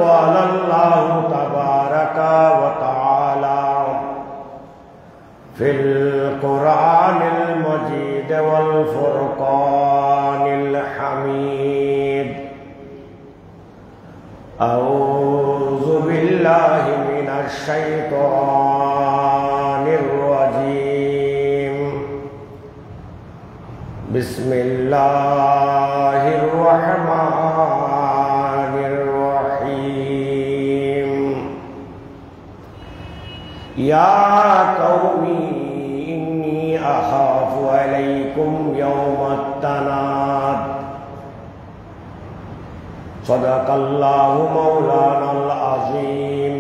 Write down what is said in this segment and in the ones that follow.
قال الله تبارك وتعالى في القرآن المجيد والفرقان الحميد أعوذ بالله من الشيطان الرجيم بسم الله الرحمن الرحيم يا قوم إني أخاف عليكم يوم التناد صدق الله مولانا العظيم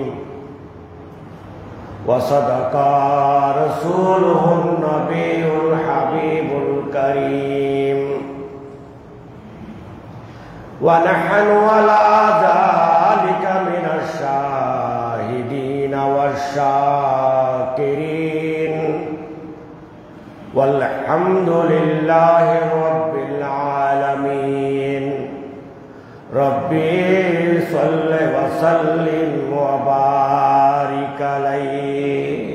وصدق رسوله النبي الحبيب الكريم ونحن على ذلك من الشاهدين والشاكرين والحمد لله رب العالمين ربي صل وسلم وبارك عليه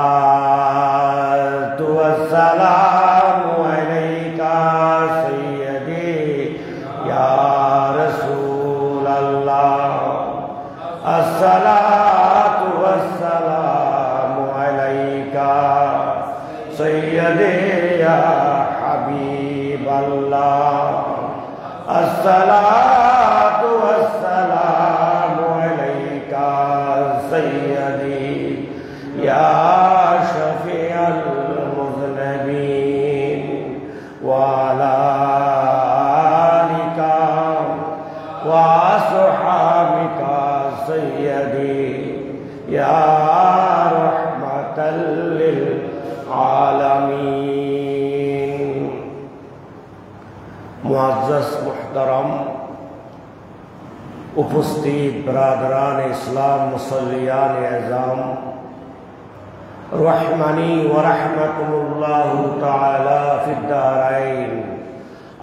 الصلاة والسلام عليك سيدي يا رسول الله الصلاة والسلام عليك سيدي يا حبيب الله الصلاة والسلام عليك سيدي يا شفيع المذنبين وعلى آلك وأصحابك سيدي يا رحمة للعالمين मुअज़्ज़ज़ मुहतरम उपस्थित बरादरान इस्लाम मुसल्लियान एज़ाम रहमानी व रहमकुमुल्लाहु तआला फिद्दारैन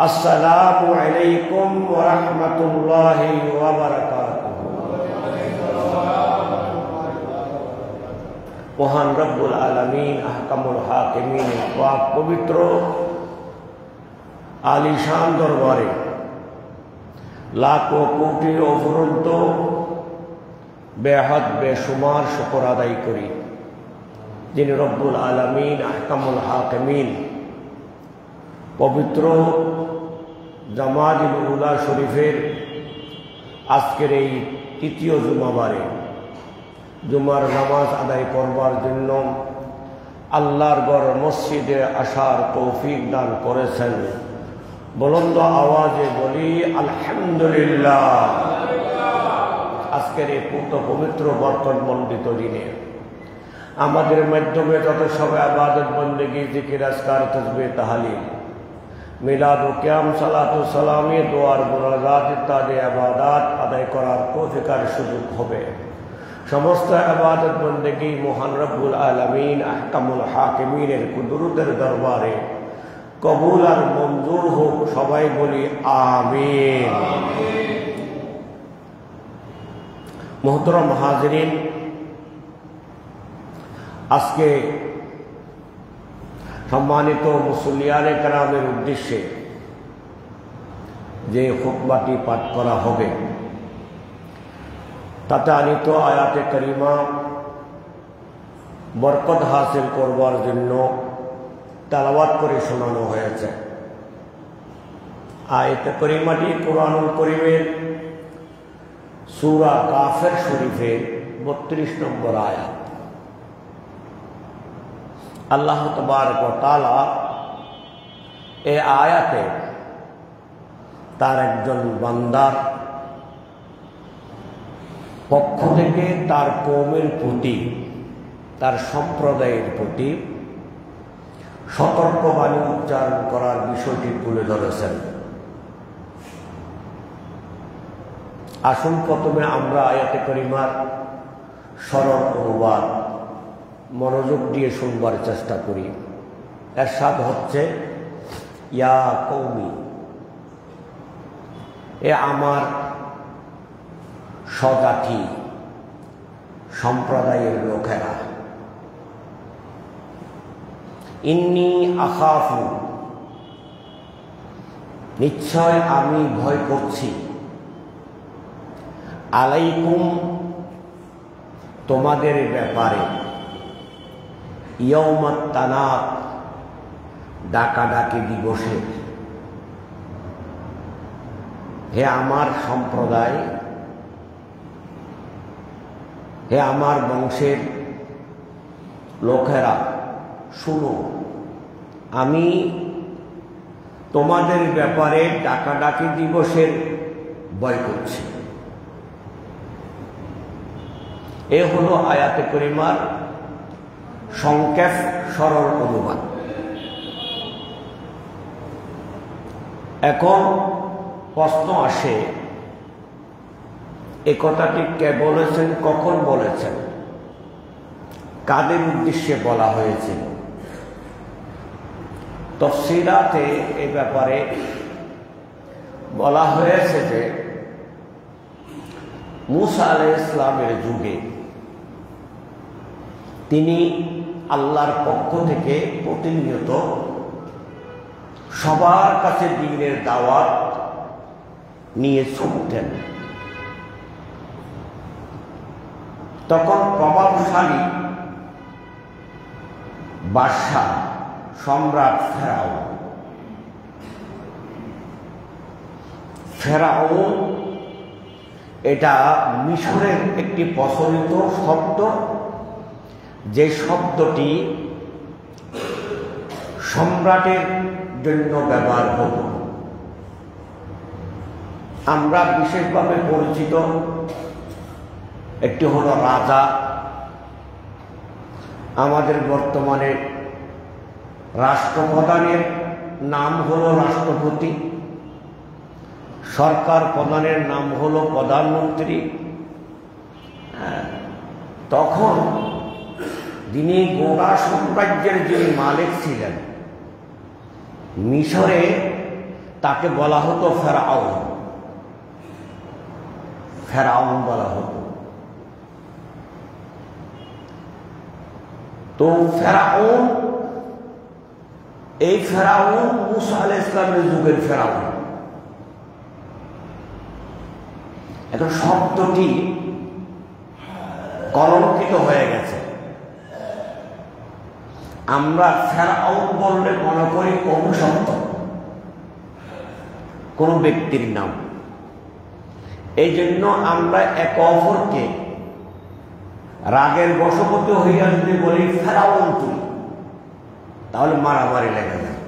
अस्सलामु अलैकुम व रहमतुल्लाहि व बरकातुहू। महान रब्बुल आलमीन अहकमुल हाकिमीन पाक पवित्र आलिशान दरबारे लाखों कोटि अफुरন্ত बेहद बेशुमार शुक्र आदाय करी जिन रब्बुल आलमीन अहकामुल हाकिमीन पवित्र জামাতুল উলা শরীফের আজকের এই তৃতীয় জুমাবারে জুমার নামাজ আদায় করবার জন্য আল্লাহর ঘর মসজিদে আসার তৌফিক দান করেছেন। बुलंद आवाजे बोली अल्हम्दुलिल्लाह। आजकेर এই পবিত্র বরকত মণ্ডিত দিনে আমাদের মাধ্যমে যত সব ইবাদত বন্দেগী জিকির আজকার তাসবিহ তাহলিল মিলাদ ও কিয়াম সালাত ও সালামি দোয়ার মুনাজাত ইত্যাদি ইবাদত আদায় করার তৌফিক আর সুযোগ হবে। সমস্ত ইবাদত বন্দেগী মহান রব্বুল আলামিন আহকামুল হাকিমিনের কুদরতের দরবারে कबूल और मंजूर हो सबाई बोली आमीन। मोहतरम हाजिरीन आज के सम्मानित मुसल्लियाने करामेर उद्देश्ये जे खुतबाटी पाठ करा होबे ताते आनीत आयाते करीमा बरकत हासिल करवार जन्य তেলাওয়াত করে শোনানো হয়েছে। আয়াতে করিমাটি কুরআনুল কারীমের সূরা কাফির শরীফের 32 নম্বর আয়াত। আল্লাহ তাবারক ওয়া তাআলা এই আয়াতে তার একজন বান্দার পক্ষ থেকে তার কওমের প্রতি, তার সম্প্রদায়ের প্রতি সতর্কবাণী উচ্চারণ করার বিষয়টি তুলে ধরেছেন। আসুন প্রথমে আমরা আয়াতে কারিমার সরল অনুবাদ মনোযোগ দিয়ে শুনবার চেষ্টা করি। এরশাদ হচ্ছে, ইয়া কওমি, এ আমার স্বজাতি সম্প্রদায়ের লোকেরা, ইন্নী আখাফু, নিশ্চয় আমি ভয় করছি, আলাইকুম, তোমাদের ব্যাপারে, ইয়াউমাত তানাক, ডাকাডাকি দিবসে। হে আমার সম্প্রদায়, হে আমার বংশের লোকেরা, শুনো, আমি তোমাদের ব্যাপারে ডাকাডাকি দিবসের ভয় করছি। এ হলো আয়াতে কারিমার সংক্ষেপ সরল অনুবাদ। এখন প্রশ্ন আসে, এ কথাটি কে বলেছেন, কখন বলেছেন, কাদের উদ্দেশ্যে বলা হয়েছিল? তাফসীরাতে এ ব্যাপারে বলা হয়েছে যে মূসা আলাইহিস সালামের যুগে তিনি আল্লাহর পক্ষ থেকে প্রতিনিয়ত সবার কাছে দ্বীনের দাওয়াত নিয়ে ছুটতেন। তখন প্রভাবশালী বাদশা সম্রাট ফেরাউন, এটা মিশরের একটি প্রচলিত শব্দ, যে শব্দটি সম্রাটের জন্য ব্যবহার হতো। আমরা বিশেষভাবে পরিচিত একটি হলো রাজা, আমাদের বর্তমানে রাষ্ট্রপ্রধানের নাম হলো রাষ্ট্রপতি, সরকার প্রধানের নাম হলো প্রধানমন্ত্রী। তখন যিনি গোটা সাম্রাজ্যের যিনি মালিক ছিলেন মিশরে, তাকে বলা হতো ফেরাউন, ফেরাউন বলা হতো। তো ফেরাউন, এই ফেরাউন মূসা আলাইহিস সালামের যুগের ফেরাউন। এখন শব্দটি কলঙ্কিত হয়ে গেছে। আমরা ফেরাউন বললে মনে করি কোন শব্দ, কোন ব্যক্তির নাম। এই জন্য আমরা একে অপরকে রাগের বশবর্তী হইয়া যদি বলি ফেরাউন তুই, তাহলে মারামারি লেগে যায়।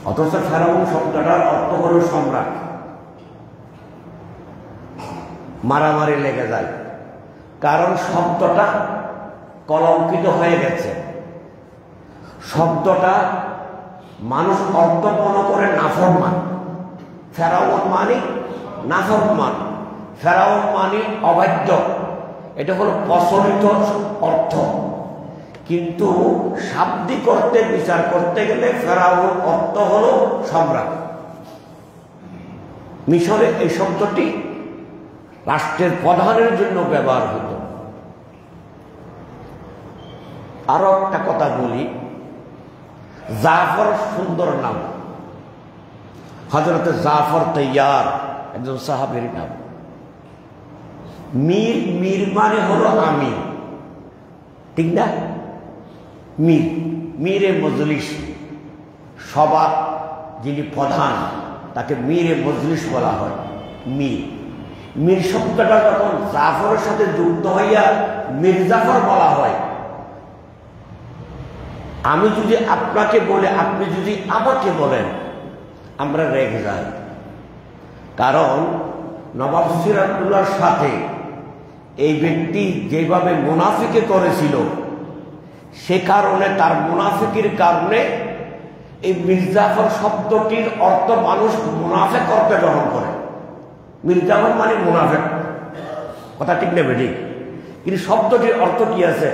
অথচ ফেরাউন শব্দটার অর্থ হল সম্রাট, মারামারি লেগে যায়, কারণ শব্দটা কলঙ্কিত হয়ে গেছে। শব্দটা মানুষ অর্থ মনে করে নাফরমান। ফেরাউন মানে নাফরমান, ফেরাউন মানে অবাধ্য, এটা হলো প্রচলিত অর্থ। কিন্তু শাব্দিক অর্থে বিচার করতে গেলে ফেরাউন অর্থ হলো সম্রাট। মিশরে এই শব্দটি রাষ্ট্রের প্রধানের জন্য ব্যবহার হতো। আরো একটা কথা বলি, জাফর সুন্দর নাম, হযরত জাফর তৈয়ার একজন সাহাবীর নাম। মীর, মীর মানে হলো আমি, ঠিক না? মীর, মীরে মজলিস, সভা যিনি প্রধান তাকে মীরে মজলিস বলা হয়। মীর, মীর শব্দটা যখন জাফরের সাথে যুক্ত হইয়া মীর জাফর বলা হয়, আমি যদি আপনাকে বলে আপনি যদি আমাকে বলেন, আমরা রেগে যাই। কারণ নবাব সিরাজউদ্দৌলার সাথে এই ব্যক্তি যেভাবে মুনাফিকে করেছিল, সে কারণে তার মুনাফিকের কারণে এই মির্জাফর শব্দটির অর্থ মানুষ মুনাফেক অর্থে গ্রহণ করে। মির্জাফর মানে মুনাফেক, কথা ঠিক নেবে ঠিক, কিন্তু শব্দটির অর্থ কি আছে?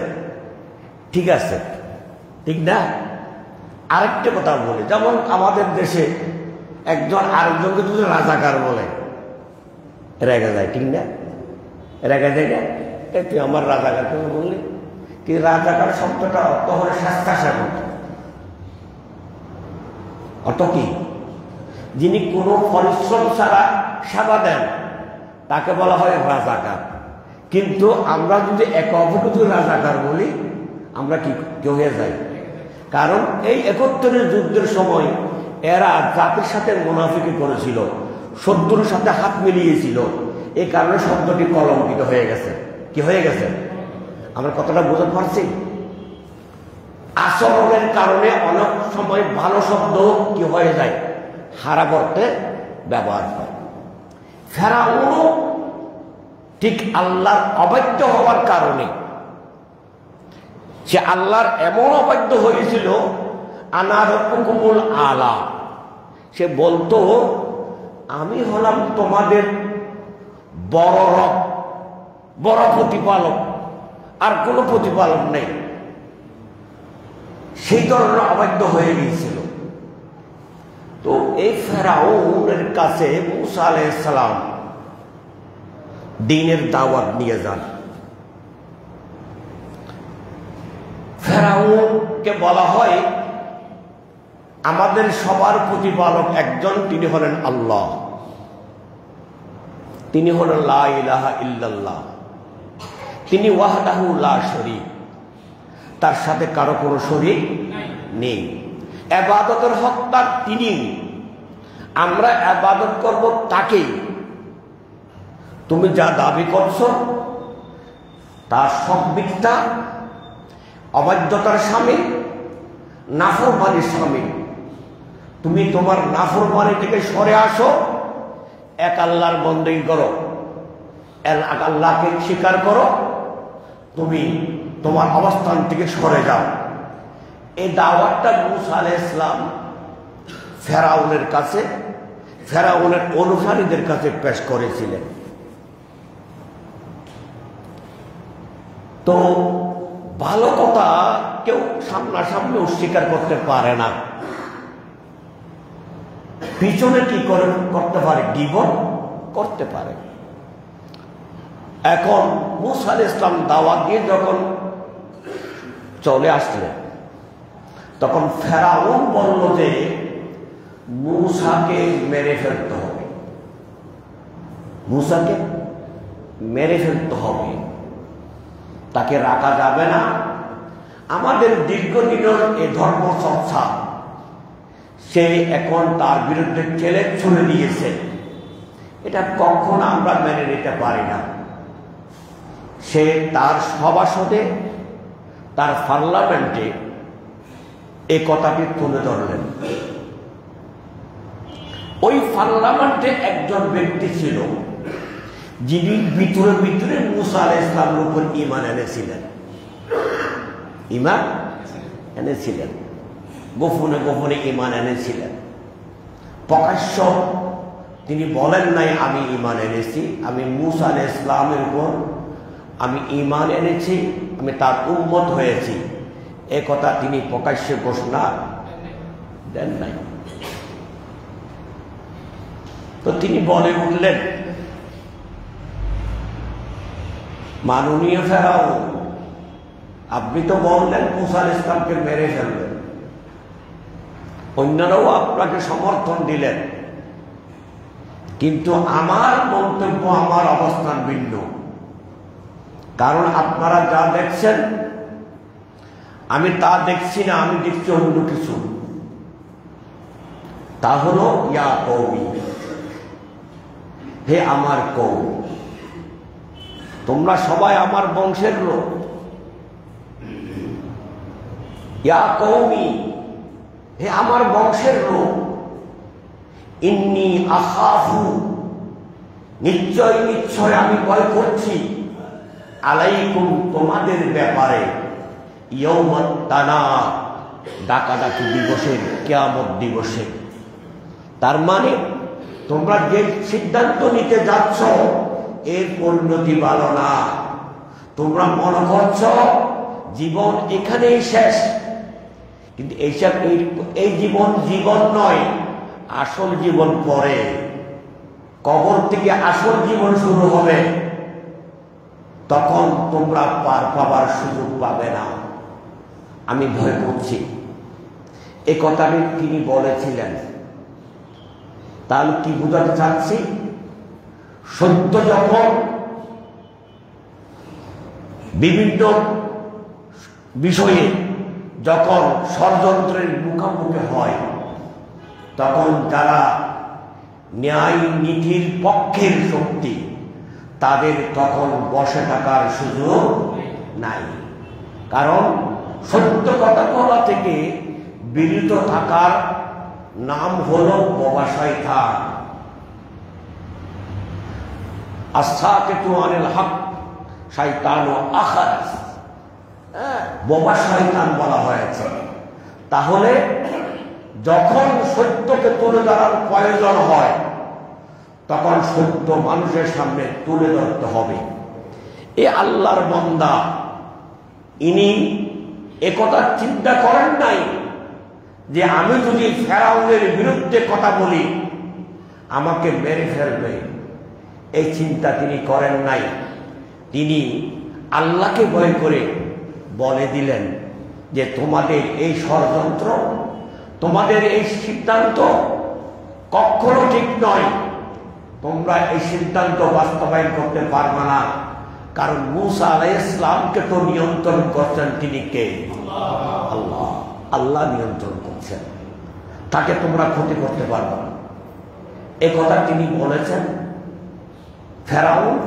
ঠিক আছে, ঠিক না? আরেকটা কথা বলে, যেমন আমাদের দেশে একজন আরেকজনকে যদি রাজাকার বলে, রেগে যায়, ঠিক না? রেগে যায় না? তুই আমার রাজাকার তুমি বললি, কি রাজাকার শব্দটা অর্থ হলে স্বেচ্ছাসেবক। অর্থ কি? যিনি কোনো পরিশ্রম ছাড়া সেবা দেন তাকে বলা হয় রাজাকার। কিন্তু আমরা যদি এক অপরকে রাজাকার বলি, আমরা কি কেউ হয়ে যাই? কারণ এই ৭১-এর যুদ্ধের সময় এরা জাতির সাথে মুনাফিকি করেছিল, শত্রুর সাথে হাত মিলিয়েছিল, এই কারণে শব্দটি কলঙ্কিত হয়ে গেছে। কি হয়ে গেছে? আমরা কতটা বুঝতে পারছি? আচরণের কারণে অনেক সময় ভালো শব্দ কি হয়ে যায়, খারাপ অর্থে ব্যবহার হয়। ফেরাউনও ঠিক আল্লাহর অবাধ্য হওয়ার কারণে সে আল্লাহর এমন অবাধ্য হয়েছিল, আনা রাব্বুকুমুল আলা, সে বলতো আমি হলাম তোমাদের বড় রব, বড় প্রতিপালক, আর কোনো প্রতিপালক নেই। সেই ধরনের অবাধ্য হয়ে গিয়েছিল। তো এই ফেরাউনের কাছে মূসা আলাইহিস সালাম দ্বীনের দাওয়াত নিয়ে যান। ফেরাউনকে বলা হয় আমাদের সবার প্রতিপালক একজন, তিনি হলেন আল্লাহ, তিনি হলেন লা ইলাহা ইল্লাল্লাহ, তিনি ওয়াহদাহু লা শরীক, তার সাথে কারো কোনো শরীক নেই। ইবাদতের হকদার তিনি, আমরা ইবাদত করব তাকেই। তুমি যা দাবি করছো তার সব মিথ্যা, অবাধ্যতার সামিল, নাফরমানির সামিল। তুমি তোমার নাফরমানি থেকে সরে আসো, এক আল্লাহর বন্দেগী করো, এক আল্লাহকে স্বীকার করো, তুমি তোমার অবস্থান থেকে সরে যাও। এই দাওয়াতটা মূসা আলাইহিস সালাম ফেরাউনের কাছে, ফেরাউনের অনুসারীদের কাছে পেশ করেছিলেন। তো ভালো কথা কেউ সামনাসামনি অস্বীকার করতে পারে না, পিছনে কি করতে পারে, গীবত করতে পারে। এখন মূসা আলাইহিস সালাম দাওয়াত দিয়ে যখন চলে আসলেন, তখন ফেরাউন বলল যে মূসাকে মেরে ফেলতে হবে, মূসাকে মেরে ফেলতে হবে, তাকে রাখা যাবে না। আমাদের দীর্ঘদিনের এ ধর্ম চর্চা সে এখন তার বিরুদ্ধে চ্যালেঞ্জ ছুড়ে দিয়েছে, এটা কখনো আমরা মেনে নিতে পারি না। সে তার সভাসদে, তার পার্লামেন্টে এই কথাটি তুলে ধরলেন। ওই পার্লামেন্টে একজন ব্যক্তি ছিল যিনি ভিতরে ভিতরে মূসা আলাইহিস সালামের উপর ঈমান এনেছিলেন, ঈমান এনেছিলেন, গোপনে গোপনে ঈমান এনেছিলেন। প্রকাশ্য তিনি বলেন নাই আমি ঈমান এনেছি, আমি মূসা আলাইহিস সালামের উপর আমি ঈমান এনেছি, আমি তার উম্মত হয়েছি, এ কথা তিনি প্রকাশ্যে ঘোষণা দেন নাই। তো তিনি বলে উঠলেন, মাননীয় ফেরাউন, আপনি তো বললেন মূসা আলাইহিস সালামকে মেরে ফেলবেন, অন্যরাও আপনাকে সমর্থন দিলেন, কিন্তু আমার মন্তব্য, আমার অবস্থান ভিন্ন। কারণ আপনারা যা দেখছেন আমি তা দেখছি না, আমি দেখছি অন্য কিছু। তা হলো ইয়া কওমি, হে আমার কওম, তোমরা সবাই আমার বংশের লোক। ইয়া কওমি, হে আমার বংশের লোক, ইন্নী আখাফু, নিশ্চয় নিশ্চয় আমি ভয় করছি, আলাইকুম তোমাদের ব্যাপারে, ইয়াউমাত তানাদ, ডাকাডাকি দিবসের, কিয়ামত দিবসে। তার মানে তোমরা যে সিদ্ধান্ত নিতে যাচ্ছ এর পরিণতি ভালো না। তোমরা মনে করছ জীবন এখানেই শেষ, কিন্তু এই জীবন নয়, আসল জীবন পরে। কবর থেকে আসল জীবন শুরু হবে, তখন তোমরা পার পাবার সুযোগ পাবে না। আমি ভয় করছি, এ কথাটি তিনি বলেছিলেন। তাহলে কি বোঝাতে চাচ্ছি? সত্য যখন বিভিন্ন বিষয়ে যখন ষড়যন্ত্রের মুখোমুখি হয়, তখন যারা ন্যায় নীতির পক্ষের শক্তি, তাদের তখন বসে থাকার সুযোগ নাই। কারণ সত্য কথা বলা থেকে বিরত থাকার নাম হলো বোবা শয়তান। আস-সাকিতু আনিল হক শাইতানু আখারাস, বোবা শয়তান বলা হয়েছে। তাহলে যখন সত্যকে তুলে ধরার প্রয়োজন হয়, তখন সত্য মানুষের সামনে তুলে ধরতে হবে। এ আল্লাহর বান্দা, ইনি একথা চিন্তা করেন নাই যে আমি যদি ফেরাউনের বিরুদ্ধে কথা বলি আমাকে মেরে ফেলবে। এই চিন্তা তিনি করেন নাই। তিনি আল্লাহকে ভয় করে বলে দিলেন যে তোমাদের এই ষড়যন্ত্র, তোমাদের এই সিদ্ধান্ত কখনো ঠিক নয়। তোমরা এই সিদ্ধান্ত বাস্তবায়ন করতে পারবে না, কারণ মূসা আলাইহিস সালামকে তো নিয়ন্ত্রণ করছেন তিনি কে? আল্লাহ। আল্লাহ নিয়ন্ত্রণ করছেন, তাকে তোমরা ক্ষতি করতে পারবে না। এ কথা তিনি বলেছেন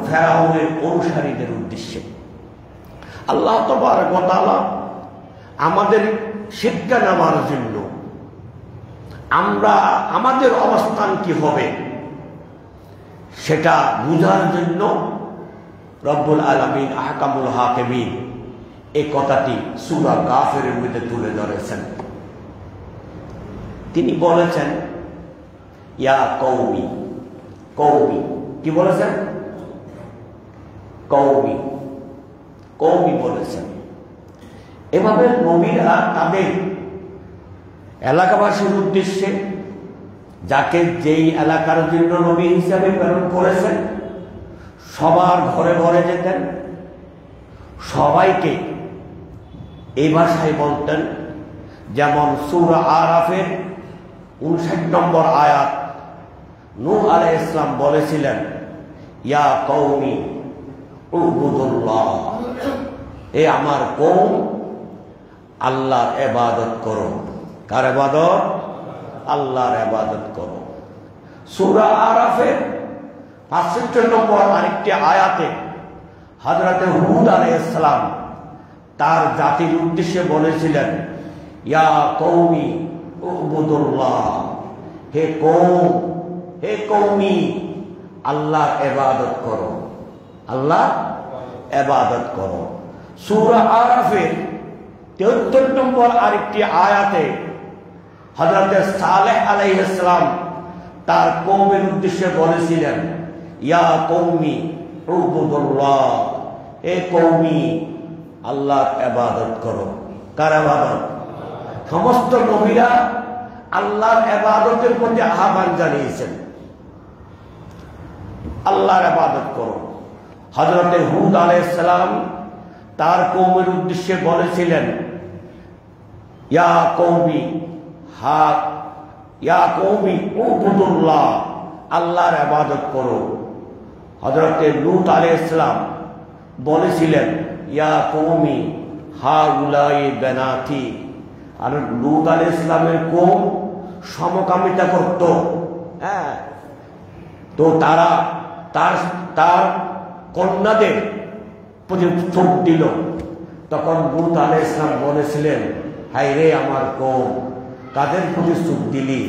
ফেরাউনের অনুসারীদের উদ্দেশ্যে। আল্লাহ তাবারক ওয়া তাআলা আমাদের শিক্ষা নেওয়ার জন্য, আমাদের অবস্থান কি হবে সেটা বুঝার জন্য রব্বুল আলামিন আহকামুল হাকিমিন এই কথাটি সূরা কাফিরের মধ্যে তুলে ধরেছেন। তিনি বলেছেন ইয়া কওমি, কওমি কি বলেছেন? কওমি, কওমি বলেছেন। এভাবে নবীরা তাদের এলাকাবাসীর উদ্দেশ্যে, যাকে যেই এলাকার জন্য নবী হিসাবে প্রেরণ করেছেন, সবার ঘরে ঘরে যেতেন, সবাইকে এই ভাষায় বলতেন। যেমন সূরা আরাফের 59 নম্বর আয়াত, নূহ আলাইহিস সালাম বলেছিলেন ইয়া কওমি উবুদুল্লাহ, এ আমার কওম, আল্লাহর ইবাদত করো। কার ইবাদত? আল্লাহর ইবাদত করো। সূরা আরাফের 65 নম্বর আরেকটি আয়াতে হযরতে হুদ আলাইহিস সালাম তার জাতির উদ্দেশ্যে বলেছিলেন ইয়া কওমি উবুদুল্লাহ, হে কওম, হে কওমি, আল্লাহর ইবাদত করো, আল্লাহ ইবাদত করো। সূরা আরাফের 73 নম্বর আরেকটি আয়াতে হযরতে সালেহ আলাইহিস সালাম তার কওমের উদ্দেশ্যে বলেছিলেন ইয়া কওমি উবুদুল্লাহ, হে কওমি, আল্লাহর ইবাদত করো। কার ইবাদত? সমস্ত নবীরা আল্লাহর ইবাদতের প্রতি আহ্বান জানিয়েছেন, আল্লাহর ইবাদত করো। হযরতে হুদ আলাইহিস সালাম তার কওমের উদ্দেশ্যে বলেছিলেন ইয়া কওমি, ইয়া কওমি উবুদুল্লাহ, আল্লাহর ইবাদত করো। হযরতে লূত আলাইহিস সালাম বলেছিলেন ইয়া কওমি হাউলাই বানাতি, আর লূত আলাইহিস সালামের কওম সমকামিতা করত। তো তারা তার কন্যাদের চোখ দিল, তখন লূত আলাইহিস সালাম বলেছিলেন, হায় রে আমার কওম, কাদের প্রতি চোখ দিলি?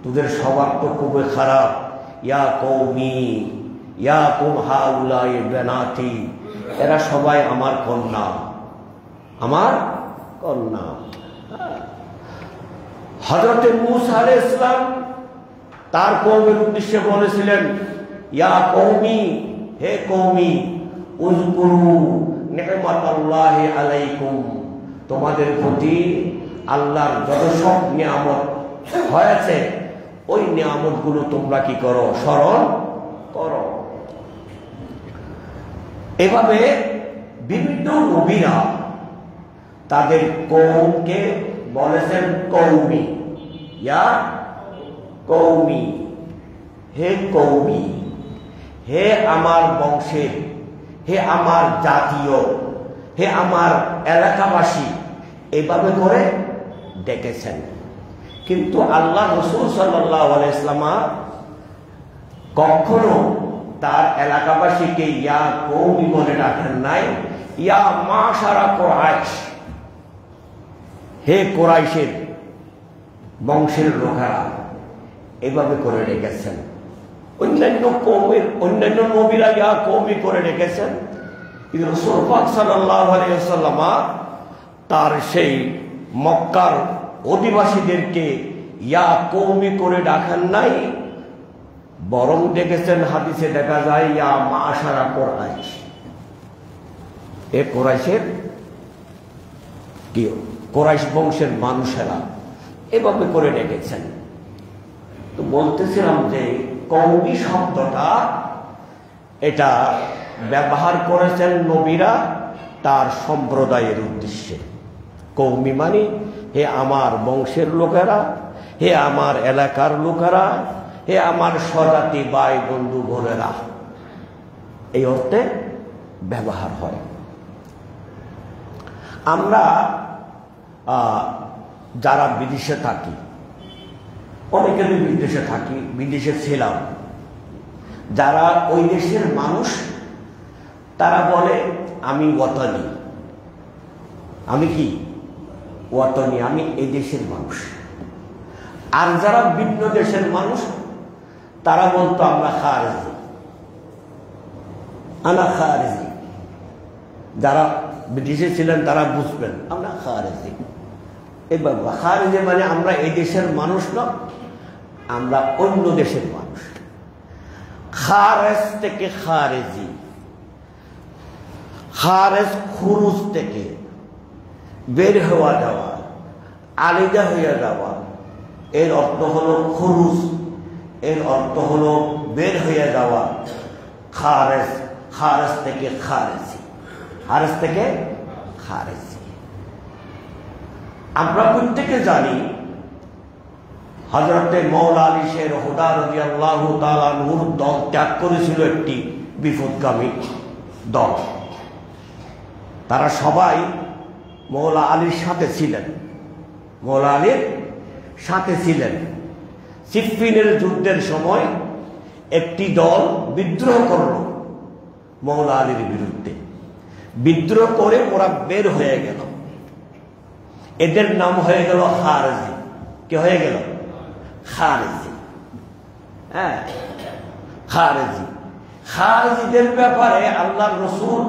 তোদের স্বভাব তো খুবই খারাপ। ইয়া কওমি ইয়া কুম হাউলাই বানাতি, এরা সবাই আমার কন্যা, আমার কন্যা। হযরত মূসা আলাইহিস সালাম তার কওমের উদ্দেশ্যে বলেছিলেন, ইয়া কওমি, হে কওমি, উযকুরু নি'মাতাল্লাহি আলাইকুম, তোমাদের প্রতি আল্লাহর যত সব নিয়ামত হয়েছে ওই নিয়ামতগুলো তোমরা কি করো? স্মরণ করো। এভাবে বিভিন্ন নবীরা তাদের কওমকে বলেছেন কওমি, ইয়া কওমি, হে কওমি, হে আমার বংশের, হে আমার জাতীয়, হে আমার এলাকাবাসী, এভাবে করে ডেকেছেন। কিন্তু আল্লাহ রাসূল সাল্লাল্লাহু আলাইহি ওয়াসাল্লাম কখনো তার এলাকাবাসীকে ইয়া কওমি বলে ডাকেন নাই, ইয়া মাশারা কুরাইশ, হে কুরাইশের বংশের লোকেরা, এভাবে করে ডেকেছেন। অন্যান্য কওমের অন্যান্য নবীরা ইয়া কওমি করে ডেকেছেন, কিন্তু রাসূল পাক সাল্লাল্লাহু আলাইহি ওয়াসাল্লাম তার সেই মক্কার অধিবাসীদেরকে ইয়া কওমি করে ডাকেন নাই, বরং ডেকেছেন, হাদিসে দেখা যায়, ইয়া মাশারা কুরাইশ, এ কুরাইশের কি কুরাইশ বংশের মানুষেরা, এভাবে করে ডেকেছেন। তো বলতেছিলাম যে কওমি শব্দটা এটা ব্যবহার করেছেন নবীরা তার সম্প্রদায়ের উদ্দেশ্যে। কওমি মানে হে আমার বংশের লোকেরা, হে আমার এলাকার লোকেরা, হে আমার স্বজাতি ভাই বন্ধু বোনেরা, এই অর্থে ব্যবহার হয়। আমরা যারা বিদেশে থাকি, অনেকে বিদেশে থাকি, বিদেশে ছিলাম, যারা ওই দেশের মানুষ তারা বলে আমি ওয়াতানি, আমি কি ওয়াতানি, আমি এই দেশের মানুষ। আর যারা ভিন্ন দেশের মানুষ তারা বলতো আমরা খারেজি, আনা খারেজি। যারা বিদেশে ছিলেন তারা বুঝবেন আমরা খারেজি। এবার খারেজি মানে আমরা এই দেশের মানুষ না, আমরা অন্য দেশের মানুষ। খারেজ থেকে খারেজি, খারেজ খুরুজ থেকে বের হওয়া যাওয়া, আলাদা হয়ে যাওয়া, এর অর্থ হলো খুরুজ, এর অর্থ হলো বের হয়ে যাওয়া। খারেজ, খারেজ থেকে খারেজি, খারেজ থেকে খারেজি। আমরা প্রত্যেকে জানি হযরতে মাওলা আলী শের হুদা রাদিয়াল্লাহু তাআলা আনহুর দল ত্যাগ করেছিল একটি বিপদগামী দল। তারা সবাই মাওলা আলীর সাথে ছিলেন, মাওলা আলীর সাথে ছিলেন। সিফফিনের যুদ্ধের সময় একটি দল বিদ্রোহ করল মাওলা আলীর বিরুদ্ধে। বিদ্রোহ করে ওরা বের হয়ে গেল, এদের নাম হয়ে গেল খারেজি। কি হয়ে গেল? খারেজি। হ্যাঁ, খারেজি। খারেজিদের ব্যাপারে আল্লাহর রাসূল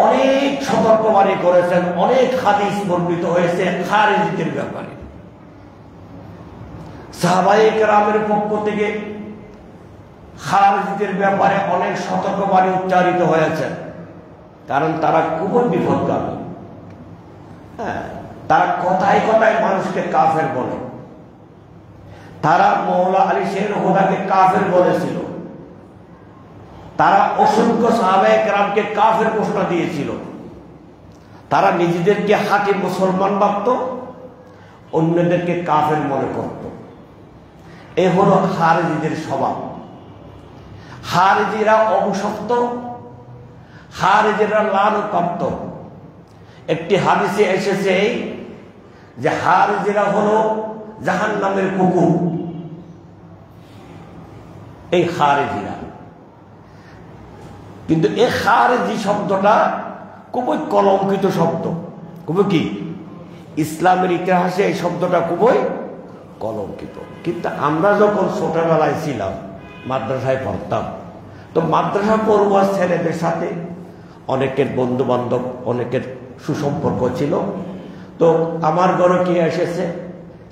অনেক সতর্কবাণী করেছেন, অনেক হাদিস বর্ণিত হয়েছে খারেজিদের ব্যাপারে। সাহাবায়ে কেরামের পক্ষ থেকে খারেজিদের ব্যাপারে অনেক সতর্কবাণী উচ্চারিত হয়েছে, কারণ তারা খুবই বিপদগামী। হ্যাঁ, তারা কথায় কথায় মানুষকে কাফের বলে। তারা মাওলা আলী শের হুদাকে কাফের বলেছিল। তারা অসংখ্য সাহাবায়ে কেরামকে কাফের ঘোষণা দিয়েছিল। তারা নিজেদেরকে হাকিম মুসলমান ভাবত, অন্যদেরকে কাফের মনে করত। এ হলো খারেজিদের স্বভাব। খারেজিরা অভিশপ্ত, খারেজিরা লানতপ্রাপ্ত। একটি হাদিসে এসেছে যে খারেজিরা হলো জাহান্নামের কুকুর। এই খারেজিরা কিন্তু এ খারেজি শব্দটা খুবই কলঙ্কিত শব্দ। খুবই কি, ইসলামের ইতিহাসে এই শব্দটা খুবই কলঙ্কিত। কিন্তু আমরা যখন ছোটবেলায় ছিলাম, মাদ্রাসায় পড়তাম, তো মাদ্রাসা পড়ুয়া ছেলেদের সাথে অনেকের বন্ধু বান্ধব, অনেকের সুসম্পর্ক ছিল। তো আমার ঘরে কে এসেছে,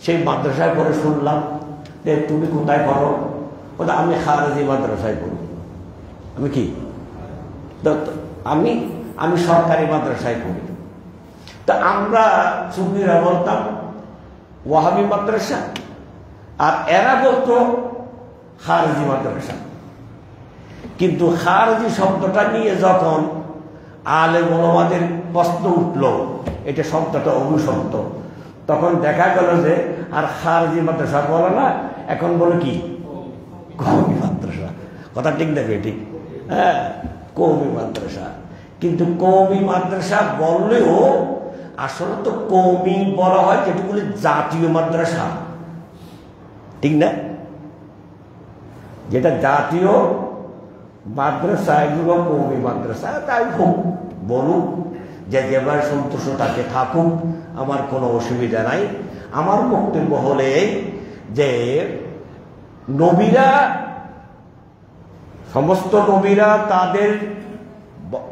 সেই মাদ্রাসায় পড়ে শুনলাম যে তুমি কোথায় পড়ো? বলে আমি খারেজি মাদ্রাসায় পড়ি। আমি কি, আমি আমি সরকারি মাদ্রাসায় পড়ি। তা আমরা সুন্নিরা বলতাম ওয়াহাবি মাদ্রাসা, আর এরা বলতো খারেজি মাদ্রাসা। কিন্তু খারেজি শব্দটা নিয়ে যখন আলেম ওলামাদের প্রশ্ন উঠল, এটা শব্দটা অভিশপ্ত, তখন দেখা গেল যে আর খারেজি মাদ্রাসা বলে না, এখন বলে কি কওমি মাদ্রাসা। কথা ঠিক না ঠিক? হ্যাঁ, কওমি মাদ্রাসা। কিন্তু কওমি মাদ্রাসা বললেও আসলে তো কওমি বলা হয় যেটুকুলি জাতীয় মাদ্রাসা, ঠিক না? যেটা জাতীয় মাদ্রাসা এগুলো কওমি মাদ্রাসা। তাই হোক, বলুক, যে যেভাবে সন্তুষ্ট তাকে থাকুক, আমার কোনো অসুবিধা নাই। আমার বক্তব্য হলে যে নবীরা, সমস্ত নবীরা তাদের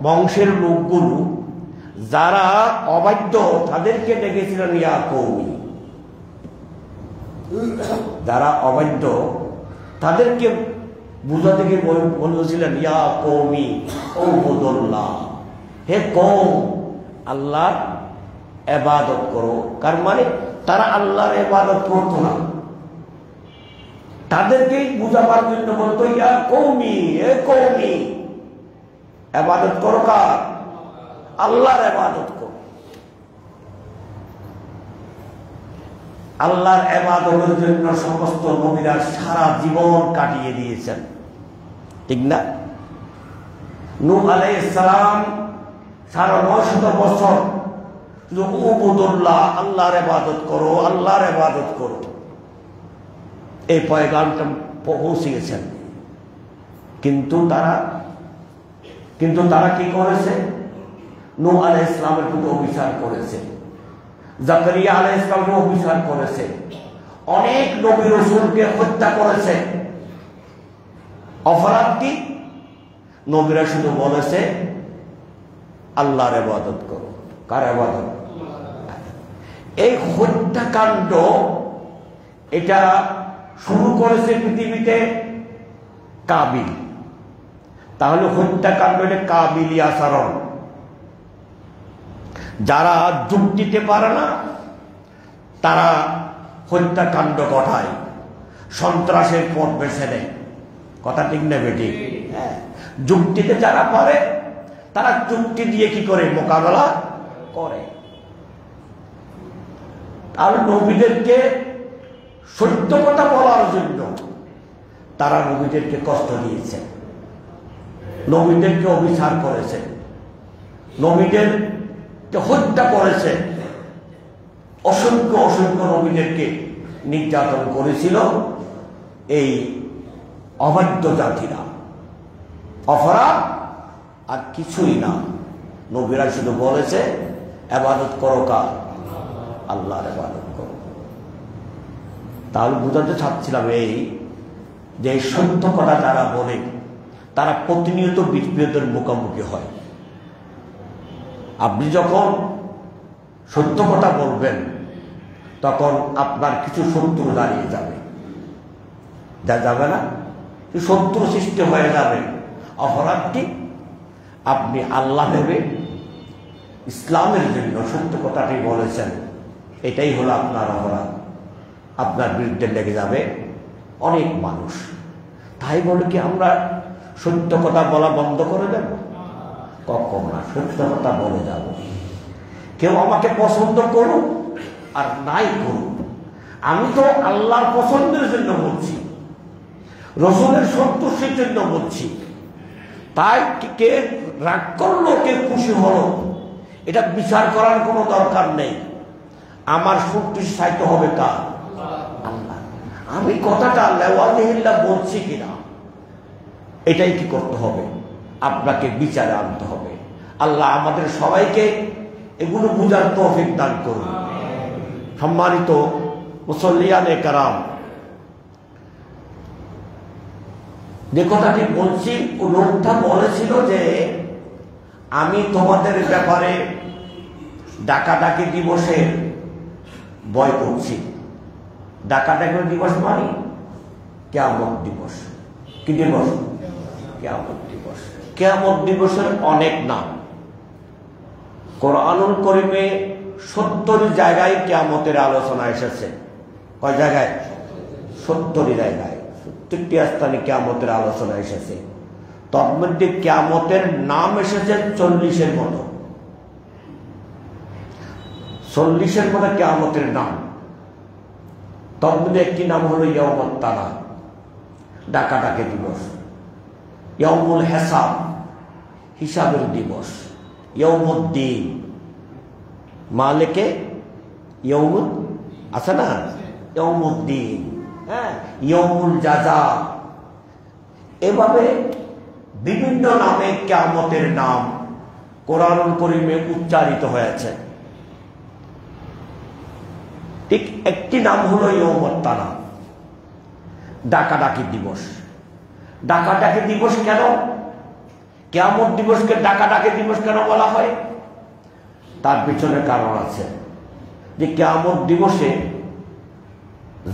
বংশের লোকগুলো যারা অবাধ্য তাদেরকে ডেকেছিলেন ইয়া কওমি। যারা অবাধ্য তাদেরকে বুঝাতে গিয়ে বলেছিলেন ইয়া কওমি উবুদুল্লাহ, হে কওম আল্লাহর ইবাদত করো। কার মানে তারা আল্লাহর ইবাদত করতো না, তাদেরকেই বুঝাবার জন্য বলতো ইয়া কওমি, হে কওমি ইবাদত করো কার? আল্লাহর ইবাদত করো। আল্লাহর ইবাদতের জন্য সমস্ত নবীরা সারা জীবন কাটিয়ে দিয়েছেন, ঠিক না? নূহ আলাইহিস সালাম 950 বছর শুধু উবুদুল্লাহ, আল্লাহর ইবাদত করো, আল্লাহর ইবাদত করো, এই পয়গামটা পৌঁছিয়েছেন। কিন্তু তারা কি করেছে? নূহ আলাইহিস সালামের প্রতি অবিচার করেছে, জাকারিয়া আলাইহিস সালামের অবিচার করেছে, অনেক নবী রাসূলকে হত্যা করেছে। অপরাধ কি? নবীরা শুধু বলেছে আল্লাহর ইবাদত করো। কার ইবাদত? এই হত্যাকাণ্ড এটা শুরু করেছে পৃথিবীতে কাবিল। তাহলে হত্যাকাণ্ড এটা কাবিলি আচরণ। যারা যোগ দিতে পারে না তারা হত্যাকাণ্ড ঘটায়, সন্ত্রাসের পথ বেছে নেয়। কথা ঠিক না বেটি? হ্যাঁ, যুক্তিতে যারা পারে তারা যুক্তি দিয়ে কি করে মোকাবেলা করে। আর নবীদেরকে সত্য কথা বলার জন্য তারা নবীদেরকে কষ্ট দিয়েছে, নবীদেরকে অবিচার করেছে, নবীদেরকে হত্যা করেছে, অসংখ্য অসংখ্য নবীদেরকে নির্যাতন করেছিল এই অবাধ্য জাতিরা। অপরাধ আর কিছুই না। নবীরা শুধু বলেছে ইবাদত করো কার? আল্লাহর ইবাদত করো। তাহলে বুঝাতে চাচ্ছিলাম এই যে সত্য কথা যারা বলে তারা প্রতিনিয়ত বিপদের মুখোমুখি হয়। আপনি যখন সত্য কথা বলবেন তখন আপনার কিছু শত্রু দাঁড়িয়ে যাবে, যাবে না? শত্রু সৃষ্টি হয়ে যাবে। অপরাধটি আপনি আল্লাহ ভেবে ইসলামের জন্য সত্য কথাটি বলেছেন, এটাই হলো আপনার অপরাধ। আপনার বিরুদ্ধে লেগে যাবে অনেক মানুষ। তাই বলে কি আমরা সত্য কথা বলা বন্ধ করে দেব? কখন না, সত্য কথা বলে যাব। কেউ আমাকে পছন্দ করুক আর নাই করুক, আমি তো আল্লাহর পছন্দের জন্য বলছি, রাসূলের সন্তুষ্টির জন্য বলছি। তাই কে রাগ করলো, কে খুশি হলো, এটা বিচার করার কোনো দরকার নেই। আমার সন্তুষ্টি চাইতে হবে কার? আল্লাহ। আমি কথাটা লেওয়ালিহিল্লাহ বলছি কিনা এটাই কি করতে হবে। আপনাকে বিচারে আনতে হবে। আল্লাহ আমাদের সবাইকে এগুলো বুঝার তৌফিক দান করুন। সম্মানিত মুসল্লিয়ানে কারাম, যে কথাটি বলছি, লোকটা বলেছিল যে আমি তোমাদের ব্যাপারে ডাকাডাকি দিবসের ভয় করছি। ডাকাডাকি দিবস মানে কিয়ামত দিবস। কি দিবস? কিয়ামত দিবস। কিয়ামত দিবসের অনেক নাম। কোরআনুল কারীমে 70 জায়গায় কিয়ামতের আলোচনা এসেছে। কয় জায়গায়? 70 জায়গায়, 70টি স্থানে কিয়ামতের আলোচনা এসেছে। তার মধ্যে কিয়ামতের নাম এসেছে 40-এর মতো। 40-এর মতো কিয়ামতের নাম। তার মধ্যে একটি নাম হলো ইয়াউমুত তানা, ডাকাডাকি দিবস। ইয়াউমুল হিসাব, হিসাবের দিবস। ইয়াউমুদ্দিন, মালিকে ইয়াউমুদ আছে না, ইয়াউমুদ্দিন। হ্যাঁ, ইয়াউমুল জাযা। এভাবে বিভিন্ন নামে কিয়ামতের নাম কোরআনুল কারীমে উচ্চারিত হয়েছে। ঠিক একটি নাম হলো ইয়াউমুত তানা, ডাকাডাকি দিবস। ডাকাডাকি দিবস কেন? কিয়ামত দিবসকে ডাকাডাকি দিবস কেন বলা হয়? তার পিছনে কারণ আছে। যে কিয়ামত দিবসে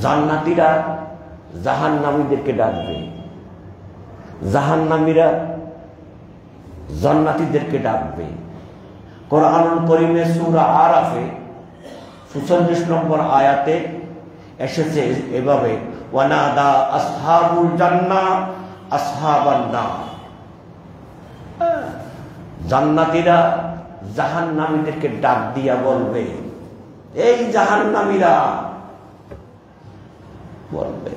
জান্নাতীরা জাহান্নামীদেরকে ডাকবে, জাহান্নামীরা জান্নাতীদেরকে ডাকবে। কোরআনুল কারীমে সূরা আরাফে 46 নম্বর আয়াতে এসেছে এভাবে, ওয়ানাদা আসহাবুল জান্নাহ আসহাবান নার। জান্নাতীরা জাহান্নামীদেরকে ডাক দিয়া বলবে, এই জাহান্নামীরা বলবে,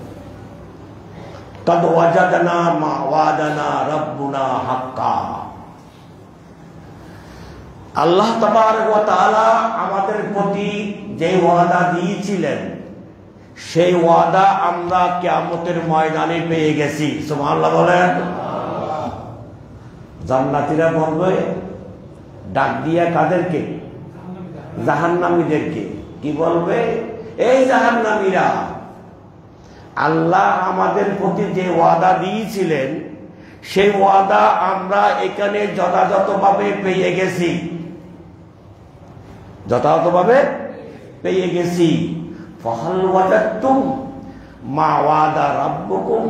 কদ ওয়াজাদনা মা ওয়াদানা রাব্বুনা হাক্কা। আল্লাহ তাবারক ওয়া তাআলা আমাদের প্রতি যে ওয়াদা দিয়েছিলেন, সেই ওয়াদা আমরা কিয়ামতের ময়দানে পেয়ে গেছি। সুবহানাল্লাহ বলেন। জান্নাতীরা বলবে, ডাক দিয়া কাদেরকে? জাহান্নামীদেরকে। কি বলবে? এই জাহান্নামীরা, আল্লাহ আমাদের প্রতি যে ওয়াদা দিয়েছিলেন, সেই ওয়াদা আমরা এখানে যথাযথভাবে পেয়ে গেছি, যথাযথভাবে পেয়ে গেছি। ফাহাল ওয়াজাদতুম মা ওয়াদা রাব্বুকুম।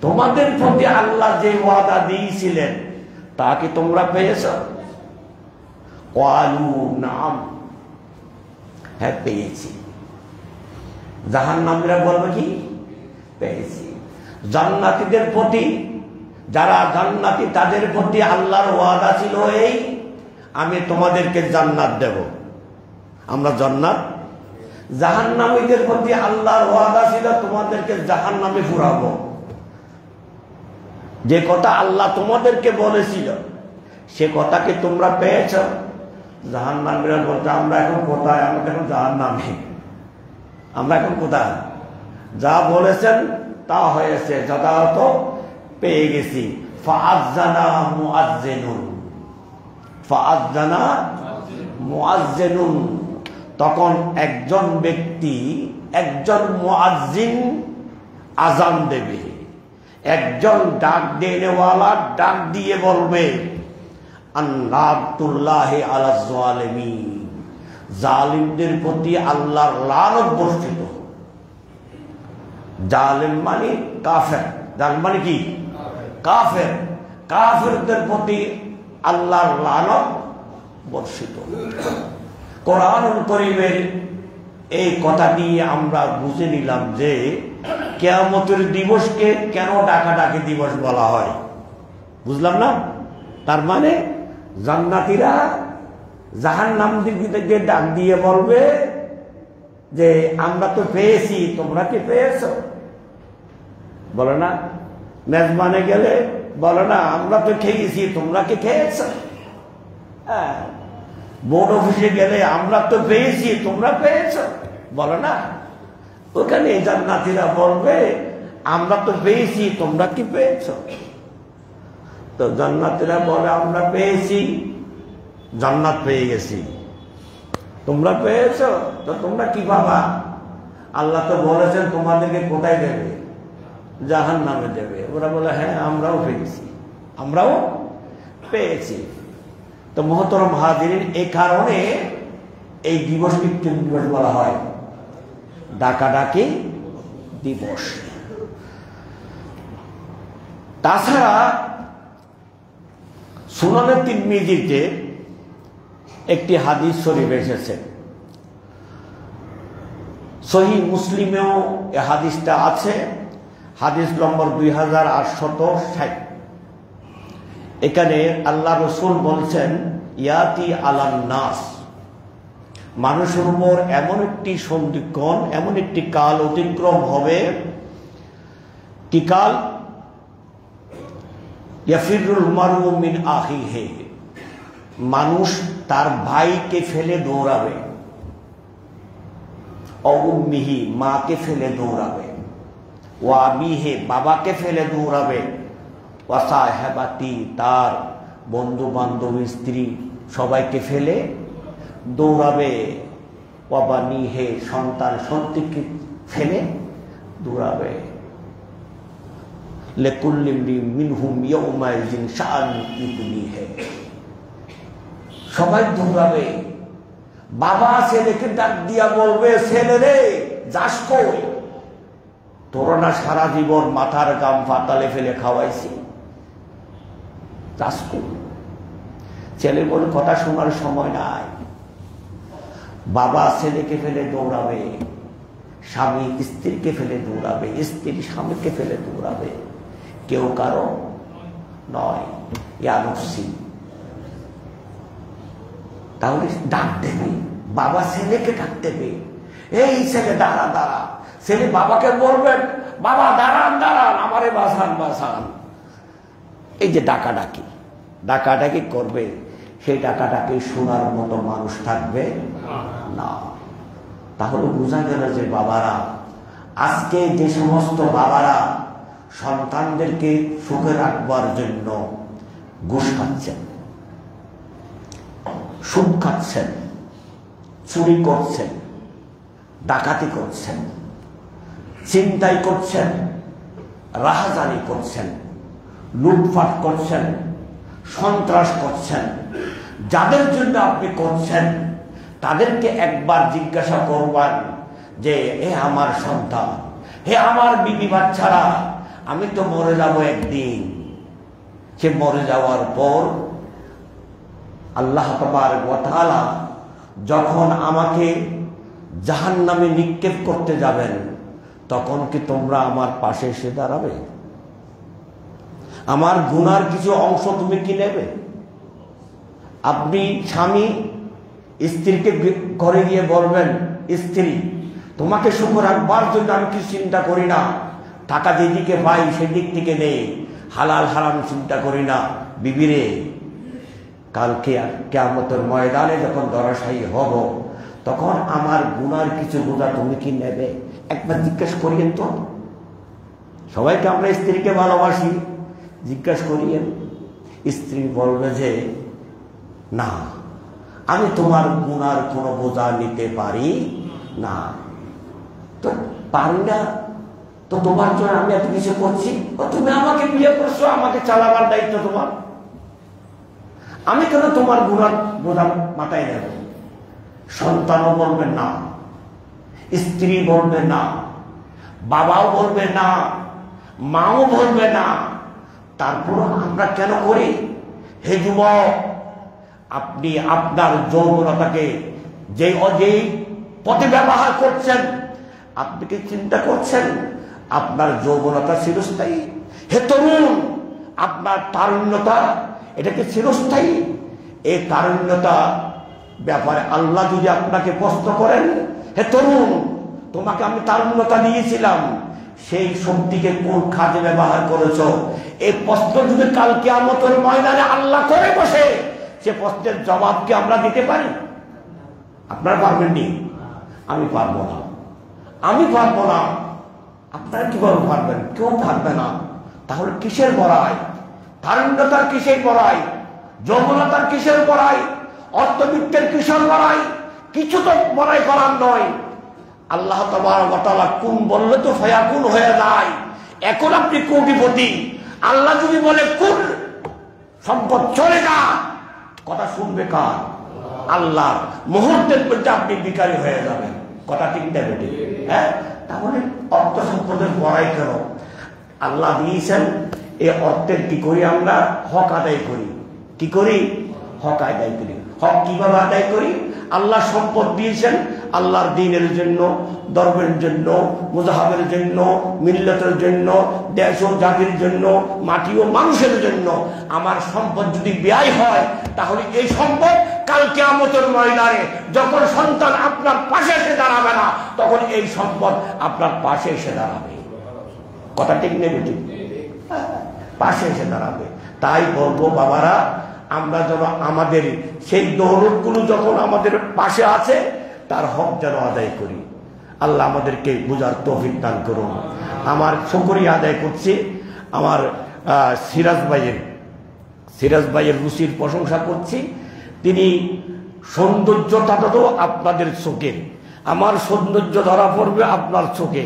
তোমাদের প্রতি আল্লাহ যে ওয়াদা দিয়েছিলেন তা কি তোমরা পেয়েছ? ক্বালু নাম, হ্যাঁ পেয়েছি। জাহান্নামীরা বলবে কি? পেয়েছি। জান্নাতীদের প্রতি, যারা জান্নাতী, তাদের প্রতি আল্লাহর ওয়াদা ছিল এই, আমি তোমাদেরকে জান্নাত দেব, আমরা জান্নাত। জাহান্নামীদের প্রতি আল্লাহর ওয়াদা ছিল, তোমাদেরকে জাহান্নামে পুরাবো। যে কথা আল্লাহ তোমাদেরকে বলেছিল সে কথা কি তোমরা পেয়েছ? জাহান্নামীরা বলতে, আমরা এখন কোথায়? আমরা এখন জাহান্নামে। আমরা এখন কোথায়? যা বলেছেন তা হয়েছে, যথাযথ পেয়ে গেছি। ফাআযানা মুআজ্জিনুন, ফাআযানা মুআজ্জিনুন। তখন একজন ব্যক্তি, একজন মুআজ্জিন আযান দেবে। একজন ডাক দেনেওয়ালা ডাক দিয়ে বলবে, আল্লাহতুল্লাহি আলা যালিমিন, জালিমদের প্রতি আল্লাহর লানত বর্ষিত। জালিম মানে কাফের। জালিম মানে কি? কাফের। কাফেরদের প্রতি আল্লাহর লানত বর্ষিত। কোরআনুল কারীমের এই কথাটি আমরা বুঝে নিলাম যে কিয়ামতের দিবসকে কেন ডাকাডাকি দিবস বলা হয়। বুঝলাম না? তার মানে জান্নাতীরা জাহান্নামীদেরকে ডাক দিয়ে বলবে যে আমরা তো পেয়েছি, তোমরা কি পেয়েছ? বলে না। মেজবানে গেলে বলে না, আমরা তো খেয়েছি, তোমরা কি খেয়েছ? হ্যাঁ। বোর্ড অফিসে গেলে আমরা তো পেয়েছি, তোমরা পেয়েছ? বলে না। ওখানে জান্নাতীরা বলবে, আমরা তো পেয়েছি, তোমরা কি পেয়েছ? তো জান্নাতীরা বলে আমরা পেয়েছি, জান্নাত পেয়ে গেছি। তোমরা পেয়েছো, তো তোমরা কি পাবা? আল্লাহ তো বলেছেন তোমাদেরকে কোথায় দেবে? জাহান্নামে দেবে। ওরা বলে হ্যাঁ আমরাও পেয়েছি, আমরাও পেয়েছি। তো মুহতারাম হাজিরিন, এই কারণে এই দিবসটি কি দিবস বলা হয়? ডাকাডাকি দিবস। তাছাড়া সুনানে তিরমিজিতে একটি হাদিস শরীফ এসেছে, সহিহ মুসলিমেও এই হাদিসটা আছে, হাদিস নম্বর 2860। এখানে আল্লাহ রসুল বলছেন, ইয়াতি আলান নাস, মানুষের উপর এমন একটি সন্ধিক্ষণ, এমন একটি কাল অতিক্রম হবে, কি কাল? ইয়াফিরুল মারউ মিন আখিহি, মানুষ তার ভাইকে ফেলে দৌড়াবে, উম্মিহি, মাকে ফেলে দৌড়াবে, ওয়া আবিহি, বাবাকে ফেলে দৌড়াবে, ওয়া সাহিবাতি, তার বন্ধু বান্ধব স্ত্রী সবাইকে ফেলে দৌড়াবে, ওয়া বানিহি, সন্তান সন্ততিকে ফেলে দৌড়াবে। লিকুল্লি ইমরিইন মিনহুম ইয়াউমাইযিন শাআন ইউগনিহি, সবাই দৌড়াবে। বাবা ছেলেকে ডাক দিয়া বলবে, ছেলে রে যাস কই? তোর না সারা জীবন মাথার গাম পাতালে ফেলে খাওয়াইছি, যাস কই? ছেলে বলে কথা শোনার সময় নাই। বাবা ছেলেকে ফেলে দৌড়াবে, স্বামী স্ত্রীকে ফেলে দৌড়াবে, স্ত্রী স্বামীকে ফেলে দৌড়াবে, কেউ কারো নয়। ইয়া নফসি, তাহলে ডাক দেবে, বাবা ছেলেকে ডাক দেবে, এই ছেলে দাঁড়া দাঁড়া। ছেলে বাবাকে বলবেন, বাবা দাঁড়ান দাঁড়ান, আমারে বাঁচান বাঁচান। এই যে ডাকাডাকি, ডাকাডাকি করবে, সেই ডাকাডাকি শোনার মতো মানুষ থাকবে না। তাহলে বোঝা গেল যে বাবারা, আজকে যে সমস্ত বাবারা সন্তানদেরকে সুখে রাখবার জন্য ঘুষ খাচ্ছেন, সুদ খাচ্ছেন, চুরি করছেন, ডাকাতি করছেন, ছিনতাই করছেন, রাহাজানি করছেন, লুটপাট করছেন, সন্ত্রাস করছেন, যাদের জন্য আপনি করছেন তাদেরকে একবার জিজ্ঞাসা করবেন যে হে আমার সন্তান, হে আমার বিবি বাচ্চারা, আমি তো মরে যাব একদিন। সে মরে যাওয়ার পর আল্লাহ তাবারক ওয়া তাআলা যখন আমাকে জাহান্নামে নিক্ষেপ করতে যাবেন, তখন কি তোমরা আমার পাশে এসে দাঁড়াবে? আমার গুনার কিছু অংশ তুমি কি নেবে? আপনি স্বামী স্ত্রীকে ঘরে গিয়ে বলবেন, স্ত্রী তোমাকে সুখ রাখবার জন্য আমি কিছু চিন্তা করি না, টাকা যেদিকে পাই সেদিক থেকে নেই, হালাল হারাম চিন্তা করি না। বিবিরে, কালকে কিয়ামতের ময়দানে যখন ধরাশায়ী হব, তখন আমার গুনার কিছু বোঝা তুমি কি নেবে? একবার জিজ্ঞেস করিয়েন তো। সবাইকে আমরা স্ত্রীকে ভালোবাসি, জিজ্ঞেস করিয়েন। স্ত্রী বলবে যে না, আমি তোমার গুনার কোনো বোঝা নিতে পারি না। তো পারি না, তো তোমার জন্য আমি এত কিছু করছি, তুমি আমাকে বিয়ে করছো, আমাকে চালাবার দায়িত্ব তোমার, আমি কেন তোমার গুনার বোঝা মাথায় নেব? সন্তানও বলবে না, স্ত্রী বলবে না, বাবাও বলবে না, মাও বলবে না। তারপর আমরা কেন করি? হে যুবক, আপনি আপনার যৌবনতাকে যেই পথে ব্যবহার করছেন, আপনি কি চিন্তা করছেন আপনার যৌবনতা চিরস্থায়ী? হে তরুণ, আপনার তারুণ্যতা এটা কি চিরস্থায়ী? এই তারুণ্যতা ব্যাপারে আল্লাহ যদি আপনাকে প্রশ্ন করেন, হে তরুণ, তোমাকে আমি তারুণ্যতা দিয়েছিলাম, সেই শক্তিকে কোন কাজে ব্যবহার করেছ? এই প্রশ্ন যদি কাল কিয়ামতের ময়দানে আল্লাহ করে বসে, সে প্রশ্নের জবাব কি আমরা দিতে পারি? আপনারা পারবেননি, আমি পারবো না, আমি পারবো না। আপনারা কিভাবে পারবেন? কেউ পারবে না। তাহলে কিসের বড়াই? তারুণ্যতার কিসের বড়াই, যৌবনতার কিসের বড়াই, অর্থবিত্তের কিসের বড়াই, কিছু তো বড়াই করার নয়। আল্লাহ তাবারক ওয়া তাআলা কুন বললে তো ফায়াকুন হয়ে যায়। এখন আপনি কোটিপতি, আল্লাহ যদি বলে কুন, সম্পদ চলে যা, কথা শুনবে কার? আল্লাহ। মুহূর্তের মধ্যে আপনি ভিখারি হয়ে যাবেন, কথা ঠিক না বেটি? হ্যাঁ, তাহলে অর্থ সম্পদের বড়াই কেন? আল্লাহ দিয়েছেন, এই অর্থের কি করি আমরা? হক আদায় করি। কি করি? হক আদায় করি। হক কিভাবে আদায় করি? আল্লাহ সম্পদ দিয়েছেন আল্লাহর দ্বীনের জন্য, ধর্মের জন্য, মুজাহাবের জন্য, মিল্লাতের জন্য, দেশ ও জাতির জন্য, মাটি ও মানুষের জন্য। আমার সম্পদ যদি ব্যয় হয়, তাহলে এই সম্পদ কাল কিয়ামতের ময়দানে যখন সন্তান আপনার পাশে এসে দাঁড়াবে না, তখন এই সম্পদ আপনার পাশে এসে দাঁড়াবে। কথা ঠিক নেই ঠিক? পাশে এসে দাঁড়াবে। তাই বলবো বাবারা, আমরা যেন আমাদের সেই দৌলতগুলো যখন আমাদের পাশে আছে, তার হক যেন আদায় করি। আল্লাহ আমাদেরকে বুঝার তৌফিক দান করুন। আমার শুকরিয়া আদায় করছি আমার সিরাজ ভাইয়ের রুচির প্রশংসা করছি। তিনি সৌন্দর্যটা তো আপনাদের চোখে, আমার সৌন্দর্য ধরা পড়বে আপনার চোখে,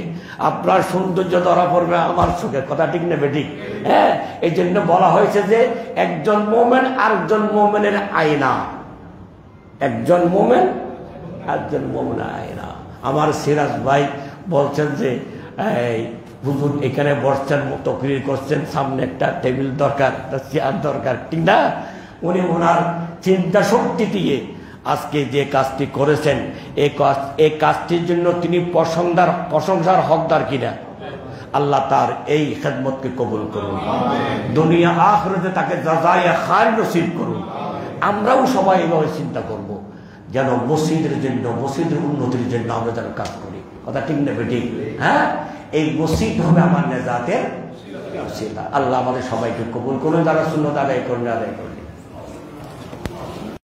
আপনার সৌন্দর্য ধরা পড়বে আমার চোখে। কথা ঠিক না বেঠিক? হ্যাঁ, এই জন্য বলা হয়েছে যে একজন মোমেন আরেকজন মোমেনের আয়না। একজন মোমেন একজন মোমেনের আয়না। আমার সিরাজ ভাই বলছেন যে হুজুর এখানে বসছেন, তকরির করছেন, সামনে একটা টেবিল দরকার, একটা চেয়ার দরকার, ঠিক না? উনি ওনার চিন্তা শক্তি দিয়ে আজকে যে কাজটি করেছেন, এই কাজটির জন্য তিনি প্রশংসার হকদার কিনা? আল্লাহ তার এই খেদমতকে কবুল করুন, দুনিয়া আখিরাতে তাকে জাযায়ে খায়র নসিব করুন। আমরাও সবাই এভাবে চিন্তা করব, যেন মসজিদের জন্য, মসজিদের উন্নতির জন্য আমরা যেন কাজ করি। কথা ঠিক না বেঠিক? হ্যাঁ, এই মসজিদ হবে আমার নেজাতের ওসিলা। আল্লাহ আমাদের সবাইকে কবুল করুন, যারা সুন্নাত আদায় করেন আদায় করেন।